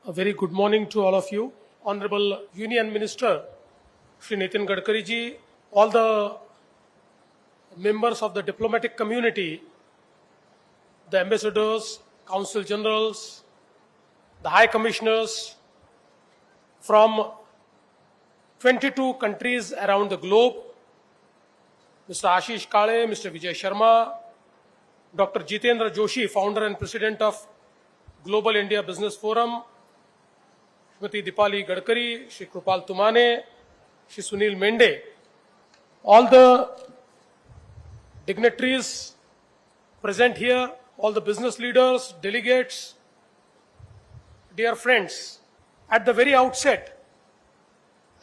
A very good morning to all of you. Honorable Union Minister, Shri Nitin Gadkari ji, all the members of the diplomatic community, the ambassadors, consul generals, the high commissioners from 22 countries around the globe, Mr. Ashish Kale, Mr. Vijay Sharma, Dr. Jitendra Joshi, founder and president of Global India Business Forum, Shrimati Dipali Gadkari, Shri Krupal Tumane, Shri Sunil Mende, all the dignitaries present here, all the business leaders, delegates, dear friends, at the very outset,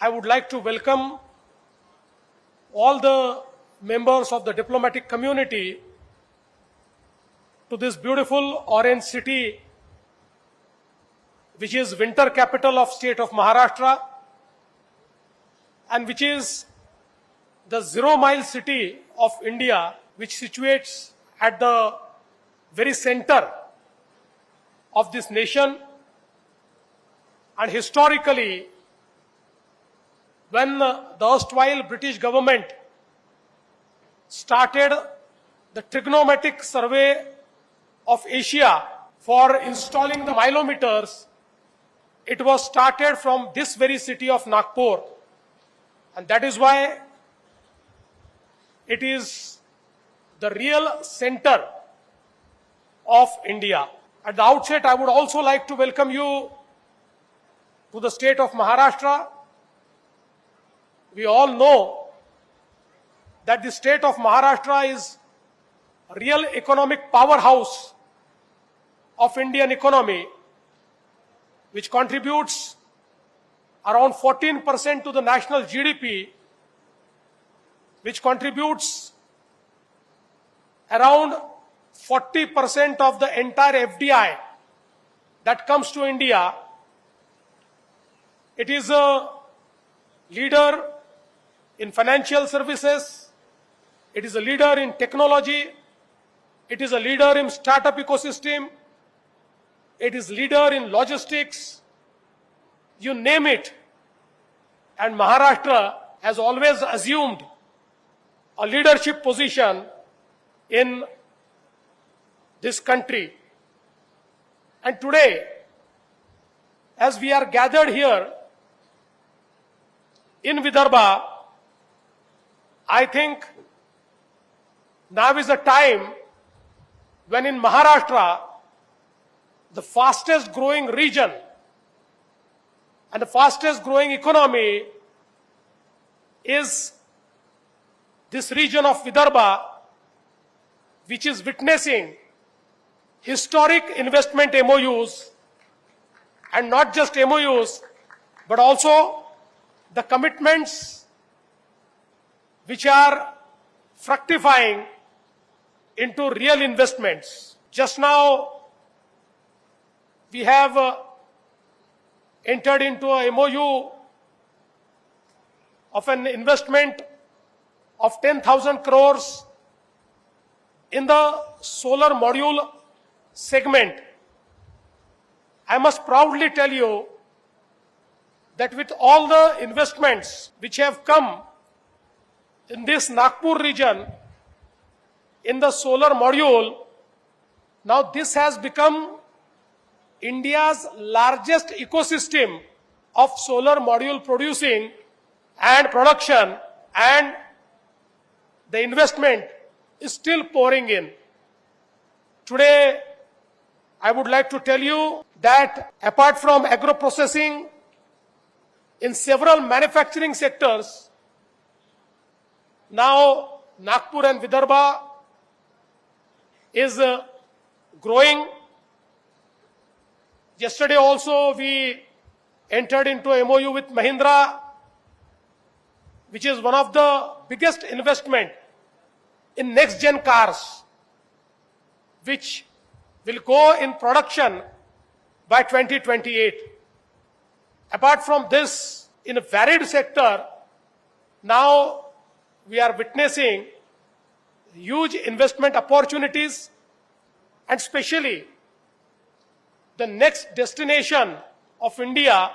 I would like to welcome all the members of the diplomatic community to this beautiful orange city, which is winter capital of state of Maharashtra and which is the 0-mile city of India, which situates at the very center of this nation. And historically, when the erstwhile British government started the trigonometric survey of Asia for installing the milometers, it was started from this very city of Nagpur. And that is why it is the real center of India. At the outset, I would also like to welcome you to the state of Maharashtra. We all know that the state of Maharashtra is a real economic powerhouse of Indian economy, which contributes around 14% to the national GDP, which contributes around 40% of the entire FDI that comes to India. It is a leader in financial services. It is a leader in technology. It is a leader in startup ecosystem. It is leader in logistics. You name it. And Maharashtra has always assumed a leadership position in this country. And today, as we are gathered here in Vidarbha, I think now is the time when in Maharashtra, the fastest growing region and the fastest growing economy is this region of Vidarbha, which is witnessing historic investment MOUs, and not just MOUs, but also the commitments which are fructifying into real investments. Just now, we have entered into a MOU of an investment of 10,000 crores in the solar module segment. I must proudly tell you that with all the investments which have come in this Nagpur region in the solar module, now this has become India's largest ecosystem of solar module producing and production, and the investment is still pouring in. Today, I would like to tell you that apart from agro-processing, in several manufacturing sectors, now Nagpur and Vidarbha is growing. Yesterday also we entered into a MOU with Mahindra, which is one of the biggest investment in next-gen cars, which will go in production by 2028. Apart from this, in a varied sector, now we are witnessing huge investment opportunities, and especially the next destination of India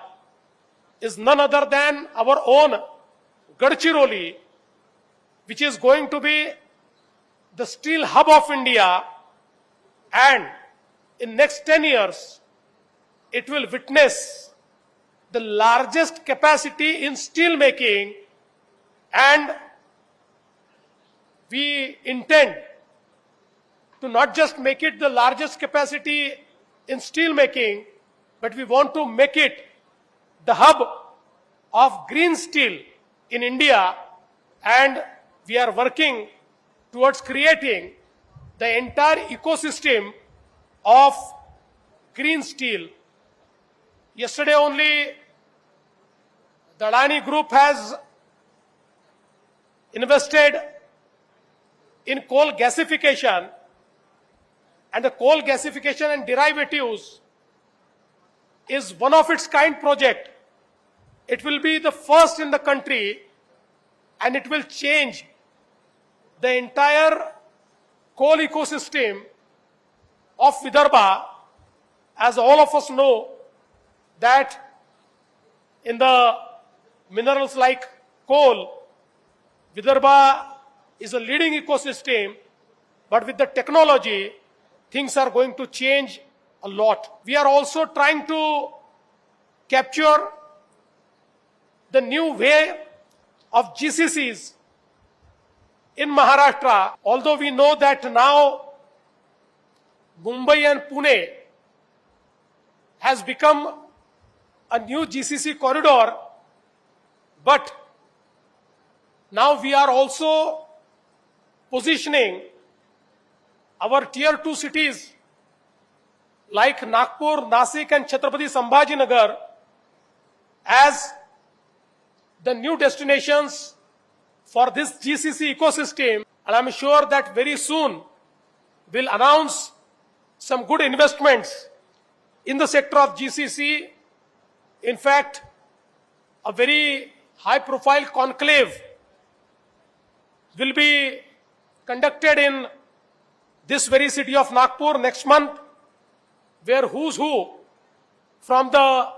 is none other than our own Gadchiroli, which is going to be the steel hub of India, and in next 10 years, it will witness the largest capacity in steel making, and we intend to not just make it the largest capacity in steel making, but we want to make it the hub of green steel in India, and we are working towards creating the entire ecosystem of green steel. Yesterday only, the Adani Group has invested in coal gasification, and the coal gasification and derivatives is one of its kind project. It will be the first in the country, and it will change the entire coal ecosystem of Vidarbha. As all of us know that in the minerals like coal, Vidarbha is a leading ecosystem, but with the technology, things are going to change a lot. We are also trying to capture the new way of GCCs in Maharashtra. Although we know that now Mumbai and Pune has become a new GCC corridor, but now we are also positioning our tier 2 cities like Nagpur, Nasik and Chhatrapati Sambhajinagar as the new destinations for this GCC ecosystem, and I'm sure that very soon we'll announce some good investments in the sector of GCC. In fact, a very high profile conclave will be conducted in this very city of Nagpur next month, where who's who from the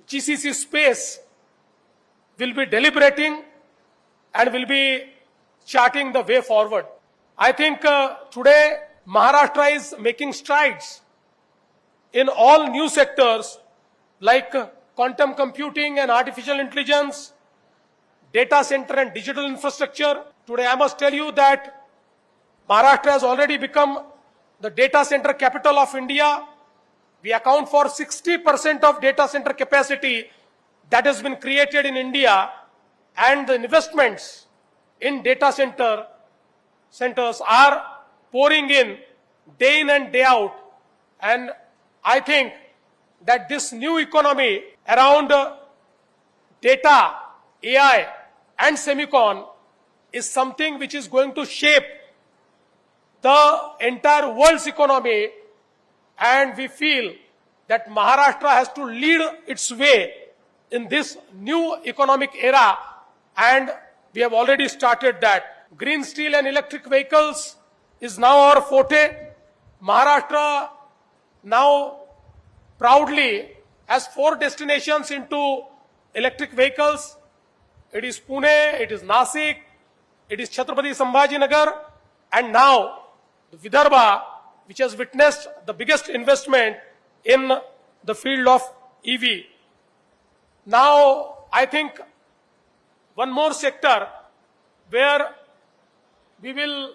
GCC space will be deliberating and will be charting the way forward. I think today Maharashtra is making strides in all new sectors like quantum computing and artificial intelligence, data center and digital infrastructure. Today I must tell you that Maharashtra has already become the data center capital of India. We account for 60% of data center capacity that has been created in India, and the investments in data centers are pouring in day in and day out. And I think that this new economy around data, AI and semicon is something which is going to shape the entire world's economy, and we feel that Maharashtra has to lead its way in this new economic era, and we have already started that. Green steel and electric vehicles is now our forte. Maharashtra now proudly has 4 destinations into electric vehicles. It is Pune, it is Nasik, it is Chhatrapati Sambhajinagar, and now Vidarbha, which has witnessed the biggest investment in the field of EV. Now, I think one more sector where we will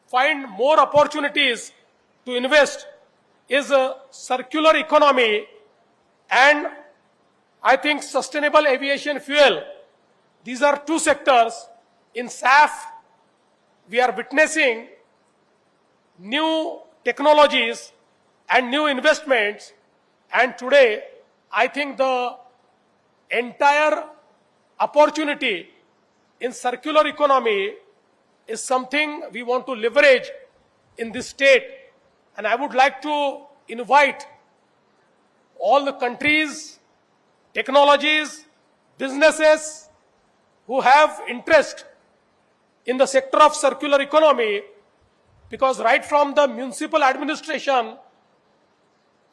find more opportunities to invest is a circular economy, and I think sustainable aviation fuel. These are 2 sectors. In SAF, we are witnessing new technologies and new investments, and today I think the entire opportunity in circular economy is something we want to leverage in this state. And I would like to invite all the countries, technologies, businesses who have interest in the sector of circular economy, because right from the municipal administration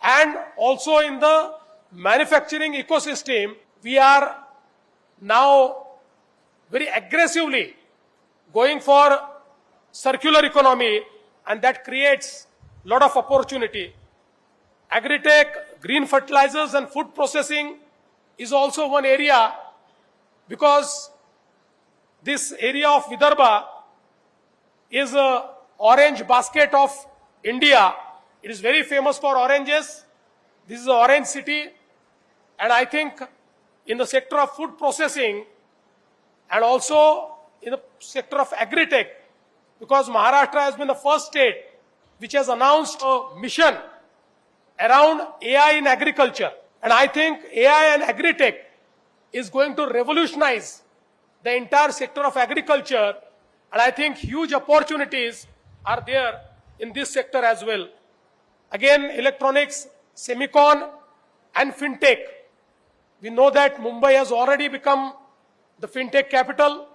and also in the manufacturing ecosystem, we are now very aggressively going for circular economy, and that creates a lot of opportunity. Agri-tech, green fertilizers and food processing is also one area, because this area of Vidarbha is a orange basket of India. It is very famous for oranges. This is an orange city, and I think in the sector of food processing and also in the sector of agri-tech, because Maharashtra has been the first state which has announced a mission around AI in agriculture. And I think AI and agri-tech is going to revolutionize the entire sector of agriculture, and I think huge opportunities are there in this sector as well. Again, electronics, semicon and fintech. We know that Mumbai has already become the fintech capital,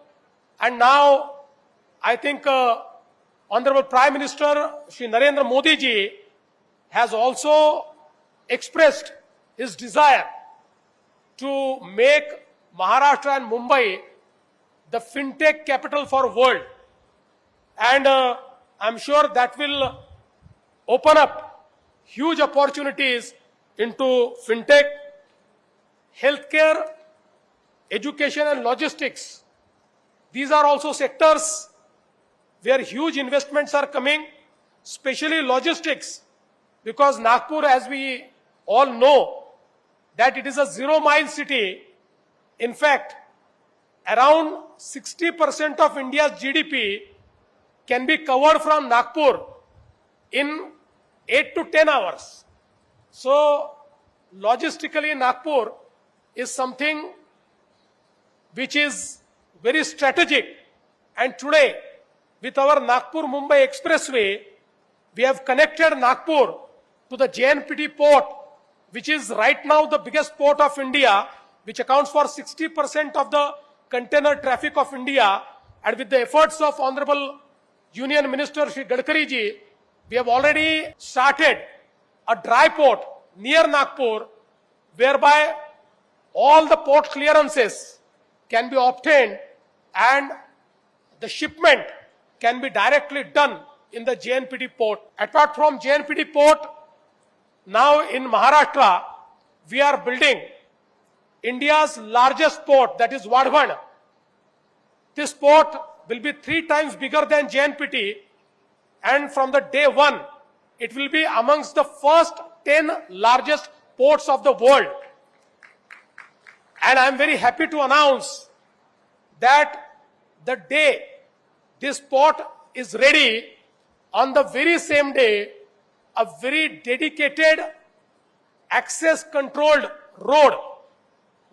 and now I think Honorable Prime Minister Shri Narendra Modi ji has also expressed his desire to make Maharashtra and Mumbai the fintech capital for world. And I'm sure that will open up huge opportunities into fintech, healthcare, education and logistics. These are also sectors where huge investments are coming, especially logistics, because Nagpur, as we all know, that it is a zero-mile city. In fact, around 60% of India's GDP can be covered from Nagpur in 8 to 10 hours. So, logistically, Nagpur is something which is very strategic. And today, with our Nagpur-Mumbai Expressway, we have connected Nagpur to the JNPT port, which is right now the biggest port of India, which accounts for 60% of the container traffic of India. And with the efforts of Honorable Union Minister Shri Gadkari ji, we have already started a dry port near Nagpur, whereby all the port clearances can be obtained and the shipment can be directly done in the JNPT port. Apart from JNPT port, now in Maharashtra, we are building India's largest port, that is Vidarbha. This port will be 3 times bigger than JNPT, and from the day one, it will be amongst the first 10 largest ports of the world. And I am very happy to announce that the day this port is ready, on the very same day, a very dedicated, access-controlled road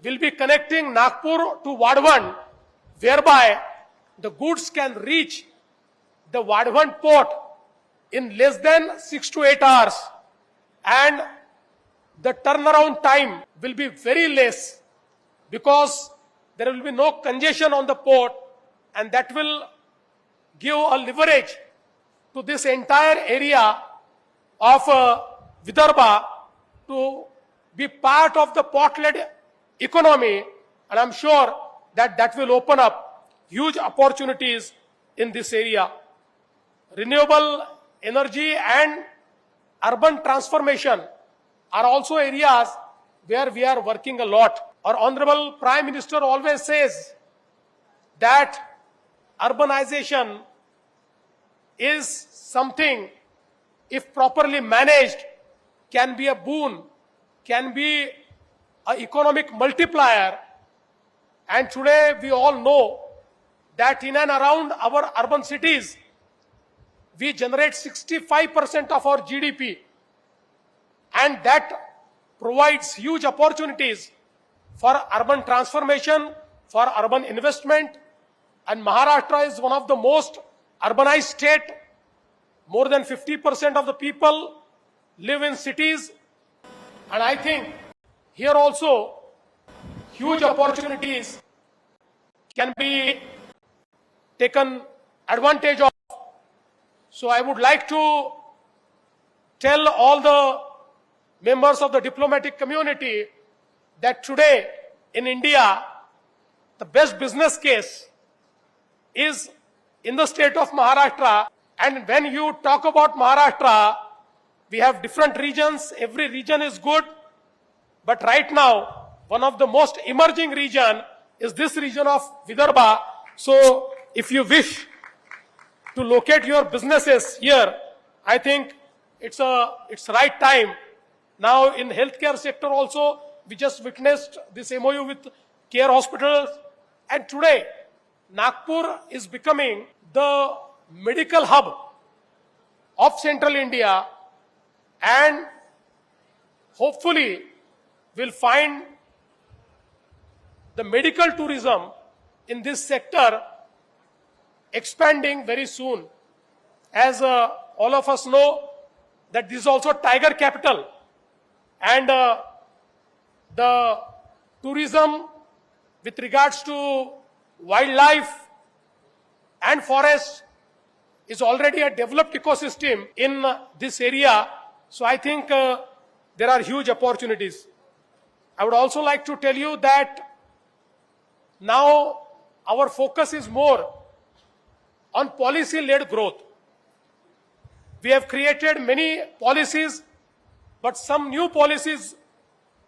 will be connecting Nagpur to Vidarbha, whereby the goods can reach the Vidarbha port in less than 6 to 8 hours, and the turnaround time will be very less, because there will be no congestion on the port, and that will give a leverage to this entire area of Vidarbha to be part of the port-led economy, and I'm sure that that will open up huge opportunities in this area. Renewable energy and urban transformation are also areas where we are working a lot. Our Honorable Prime Minister always says that urbanization is something, if properly managed, can be a boon, can be an economic multiplier. And today we all know that in and around our urban cities, we generate 65% of our GDP, and that provides huge opportunities for urban transformation, for urban investment. And Maharashtra is one of the most urbanized state. More than 50% of the people live in cities, and I think here also huge opportunities can be taken advantage of. So I would like to tell all the members of the diplomatic community that today in India, the best business case is in the state of Maharashtra. And when you talk about Maharashtra, we have different regions. Every region is good. But right now, one of the most emerging region is this region of Vidarbha. So if you wish to locate your businesses here, I think it's right time. Now in healthcare sector also, we just witnessed this MOU with care hospitals. And today, Nagpur is becoming the medical hub of central India, and hopefully we'll find the medical tourism in this sector expanding very soon. As all of us know that this is also tiger capital, and the tourism with regards to wildlife and forest is already a developed ecosystem in this area. So I think there are huge opportunities. I would also like to tell you that now our focus is more on policy-led growth. We have created many policies, but some new policies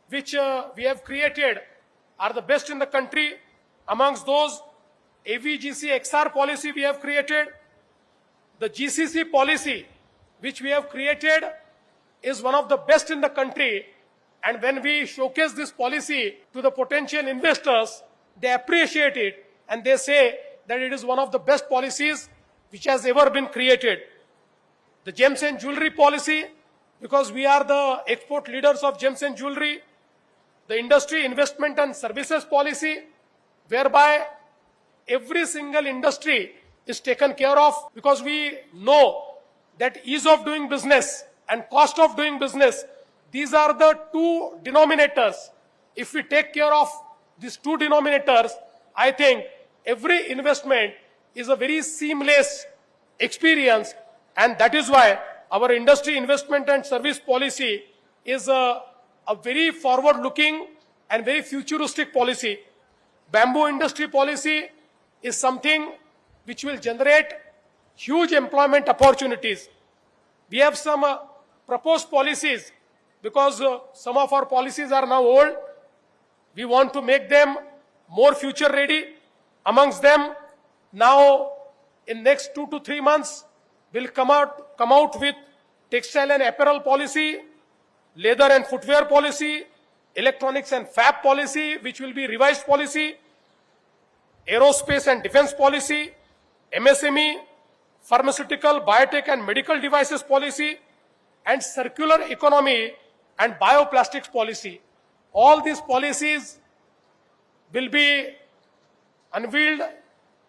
which we have created are the best in the country. Amongst those, AVGC XR policy we have created. The GCC policy which we have created is one of the best in the country. And when we showcase this policy to the potential investors, they appreciate it and they say that it is one of the best policies which has ever been created. The gems and jewelry policy, because we are the export leaders of gems and jewelry. The industry investment and services policy, whereby every single industry is taken care of, because we know that ease of doing business and cost of doing business, these are the two denominators. If we take care of these two denominators, I think every investment is a very seamless experience, and that is why our industry investment and service policy is a very forward-looking and very futuristic policy. Bamboo industry policy is something which will generate huge employment opportunities. We have some proposed policies, because some of our policies are now old. We want to make them more future ready. Amongst them, now in next 2 to 3 months, we'll come out with textile and apparel policy, leather and footwear policy, electronics and fab policy, which will be revised policy, aerospace and defense policy, MSME, pharmaceutical, biotech and medical devices policy, and circular economy and bioplastics policy. All these policies will be unveiled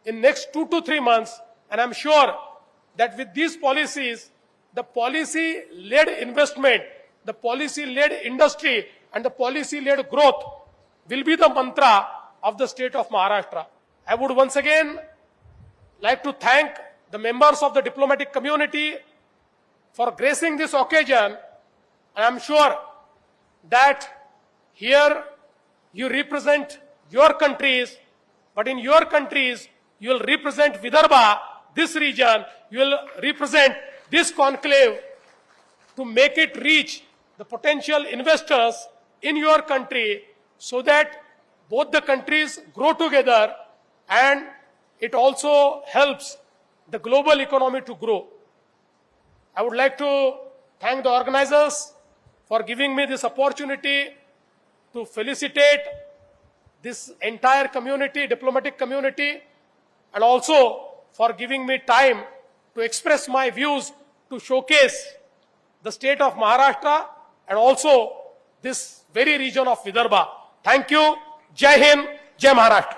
in next 2 to 3 months, and I'm sure that with these policies, the policy-led investment, the policy-led industry, and the policy-led growth will be the mantra of the state of Maharashtra. I would once again like to thank the members of the diplomatic community for gracing this occasion. I am sure that here you represent your countries, but in your countries you will represent Vidarbha, this region, you will represent this conclave to make it reach the potential investors in your country, so that both the countries grow together and it also helps the global economy to grow. I would like to thank the organizers for giving me this opportunity to felicitate this entire community, diplomatic community, and also for giving me time to express my views, to showcase the state of Maharashtra and also this very region of Vidarbha. Thank you. Jai Hind, Jai Maharashtra.